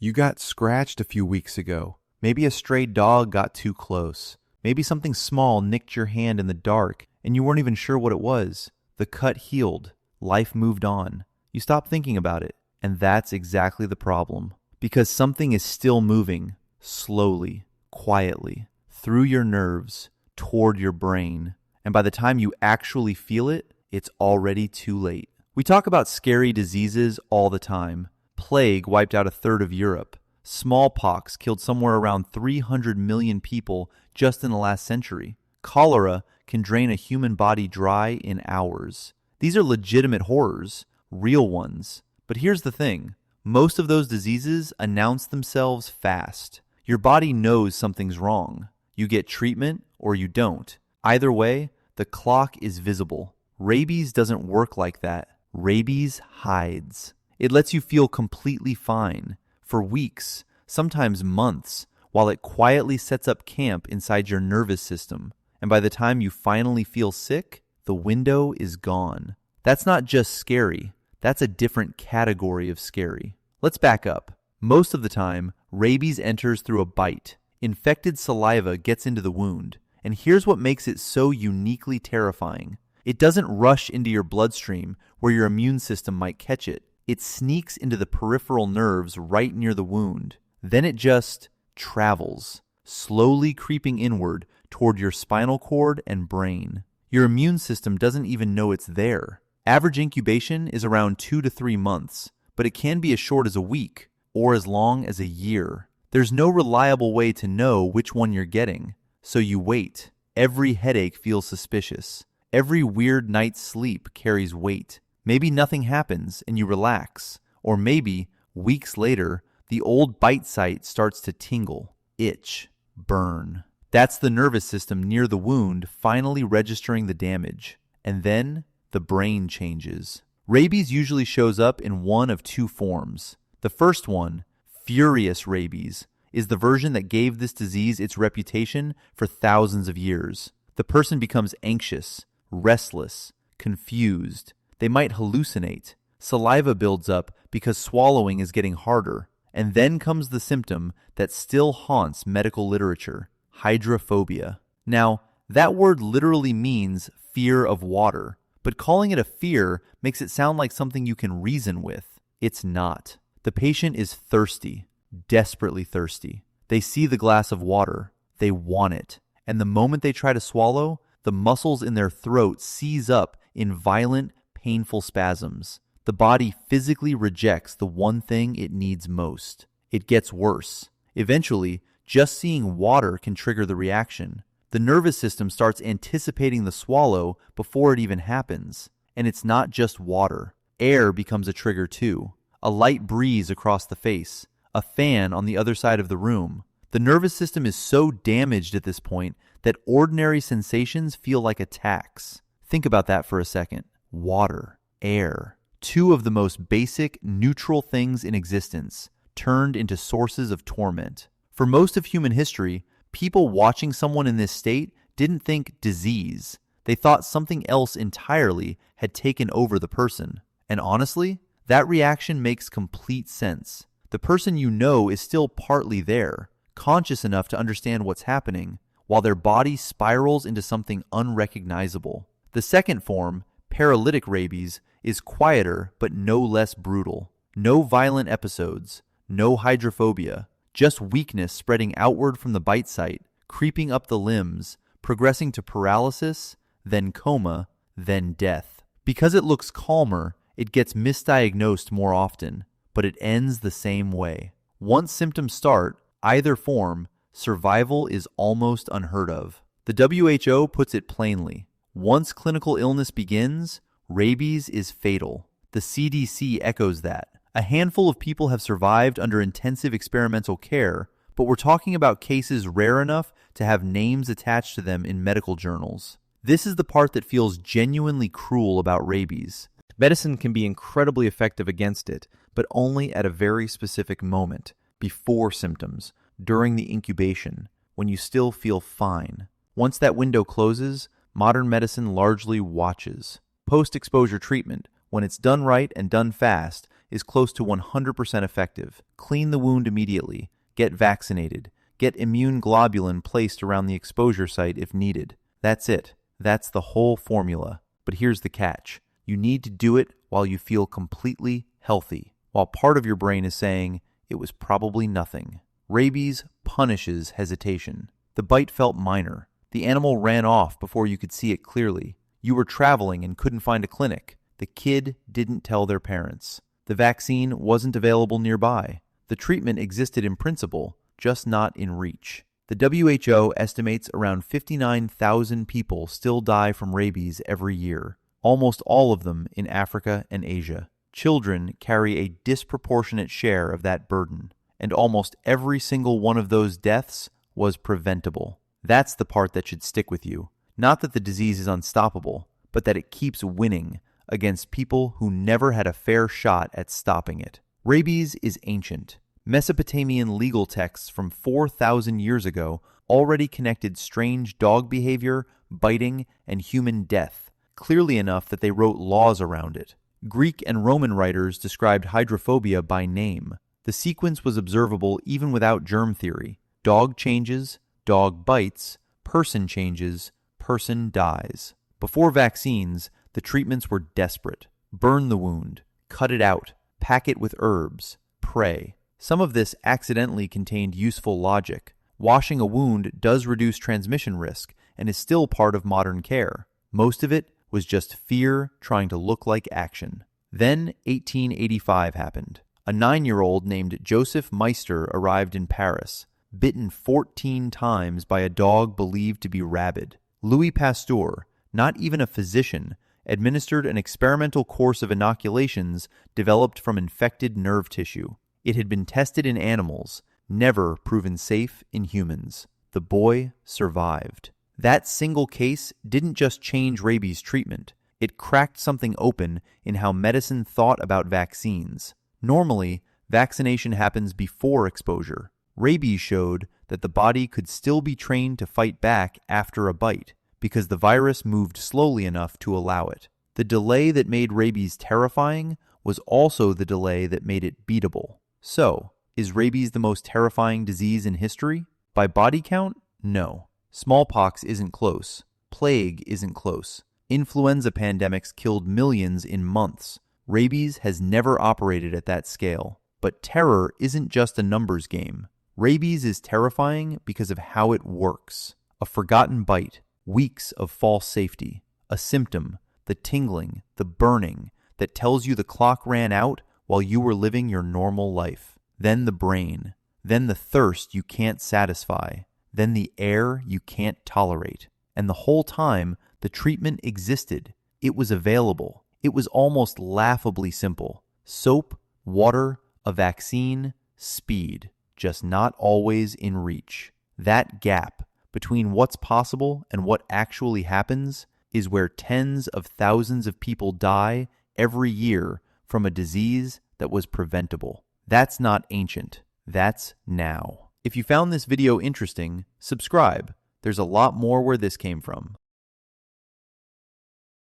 You got scratched a few weeks ago. Maybe a stray dog got too close. Maybe something small nicked your hand in the dark and you weren't even sure what it was. The cut healed. Life moved on. You stopped thinking about it. And that's exactly the problem. Because something is still moving, slowly, quietly, through your nerves, toward your brain. And by the time you actually feel it, it's already too late. We talk about scary diseases all the time. Plague wiped out a third of Europe. Smallpox killed somewhere around 300 million people just in the last century. Cholera can drain a human body dry in hours. These are legitimate horrors, real ones. But here's the thing. Most of those diseases announce themselves fast. Your body knows something's wrong. You get treatment or you don't. Either way, the clock is visible. Rabies doesn't work like that. Rabies hides. It lets you feel completely fine for weeks, sometimes months, while it quietly sets up camp inside your nervous system. And by the time you finally feel sick, the window is gone. That's not just scary. That's a different category of scary. Let's back up. Most of the time, rabies enters through a bite. Infected saliva gets into the wound. And here's what makes it so uniquely terrifying. It doesn't rush into your bloodstream where your immune system might catch it. It sneaks into the peripheral nerves right near the wound. Then it just travels, slowly creeping inward toward your spinal cord and brain. Your immune system doesn't even know it's there. Average incubation is around 2 to 3 months, but it can be as short as a week or as long as a year. There's no reliable way to know which one you're getting, so you wait. Every headache feels suspicious. Every weird night's sleep carries weight. Maybe nothing happens and you relax, or maybe, weeks later, the old bite site starts to tingle, itch, burn. That's the nervous system near the wound finally registering the damage. And then the brain changes. Rabies usually shows up in one of two forms. The first one, furious rabies, is the version that gave this disease its reputation for thousands of years. The person becomes anxious, restless, confused. They might hallucinate. Saliva builds up because swallowing is getting harder. And then comes the symptom that still haunts medical literature, hydrophobia. Now, that word literally means fear of water. But calling it a fear makes it sound like something you can reason with. It's not. The patient is thirsty, desperately thirsty. They see the glass of water. They want it. And the moment they try to swallow, the muscles in their throat seize up in violent, painful spasms. The body physically rejects the one thing it needs most. It gets worse. Eventually, just seeing water can trigger the reaction. The nervous system starts anticipating the swallow before it even happens. And it's not just water. Air becomes a trigger too. A light breeze across the face. A fan on the other side of the room. The nervous system is so damaged at this point that ordinary sensations feel like attacks. Think about that for a second. Water, air, two of the most basic, neutral things in existence, turned into sources of torment. For most of human history, people watching someone in this state didn't think disease. They thought something else entirely had taken over the person. And honestly, that reaction makes complete sense. The person you know is still partly there, conscious enough to understand what's happening, while their body spirals into something unrecognizable. The second form, paralytic rabies, is quieter but no less brutal. No violent episodes, no hydrophobia, just weakness spreading outward from the bite site, creeping up the limbs, progressing to paralysis, then coma, then death. Because it looks calmer, it gets misdiagnosed more often, but it ends the same way. Once symptoms start, either form, survival is almost unheard of. The WHO puts it plainly. Once clinical illness begins, rabies is fatal. The CDC echoes that. A handful of people have survived under intensive experimental care, but we're talking about cases rare enough to have names attached to them in medical journals. This is the part that feels genuinely cruel about rabies. Medicine can be incredibly effective against it, but only at a very specific moment, before symptoms, during the incubation, when you still feel fine. Once that window closes, modern medicine largely watches. Post-exposure treatment, when it's done right and done fast, is close to 100% effective. Clean the wound immediately. Get vaccinated. Get immune globulin placed around the exposure site if needed. That's it. That's the whole formula. But here's the catch. You need to do it while you feel completely healthy, while part of your brain is saying, it was probably nothing. Rabies punishes hesitation. The bite felt minor. The animal ran off before you could see it clearly. You were traveling and couldn't find a clinic. The kid didn't tell their parents. The vaccine wasn't available nearby. The treatment existed in principle, just not in reach. The WHO estimates around 59,000 people still die from rabies every year, almost all of them in Africa and Asia. Children carry a disproportionate share of that burden, and almost every single one of those deaths was preventable. That's the part that should stick with you. Not that the disease is unstoppable, but that it keeps winning against people who never had a fair shot at stopping it. Rabies is ancient. Mesopotamian legal texts from 4,000 years ago already connected strange dog behavior, biting, and human death, clearly enough that they wrote laws around it. Greek and Roman writers described hydrophobia by name. The sequence was observable even without germ theory. Dog changes, dog bites, person changes, person dies. Before vaccines, the treatments were desperate. Burn the wound, cut it out, pack it with herbs, pray. Some of this accidentally contained useful logic. Washing a wound does reduce transmission risk and is still part of modern care. Most of it was just fear trying to look like action. Then 1885 happened. A 9-year-old named Joseph Meister arrived in Paris, bitten 14 times by a dog believed to be rabid. Louis Pasteur, not even a physician, administered an experimental course of inoculations developed from infected nerve tissue. It had been tested in animals, never proven safe in humans. The boy survived. That single case didn't just change rabies treatment. It cracked something open in how medicine thought about vaccines. Normally, vaccination happens before exposure. Rabies showed that the body could still be trained to fight back after a bite, because the virus moved slowly enough to allow it. The delay that made rabies terrifying was also the delay that made it beatable. So, is rabies the most terrifying disease in history? By body count? No. Smallpox isn't close. Plague isn't close. Influenza pandemics killed millions in months. Rabies has never operated at that scale. But terror isn't just a numbers game. Rabies is terrifying because of how it works. A forgotten bite, weeks of false safety, a symptom, the tingling, the burning, that tells you the clock ran out while you were living your normal life. Then the brain. Then the thirst you can't satisfy. Then the air you can't tolerate. And the whole time, the treatment existed. It was available. It was almost laughably simple. Soap, water, a vaccine, speed. Just not always in reach. That gap between what's possible and what actually happens is where tens of thousands of people die every year from a disease that was preventable. That's not ancient. That's now. If you found this video interesting, subscribe. There's a lot more where this came from.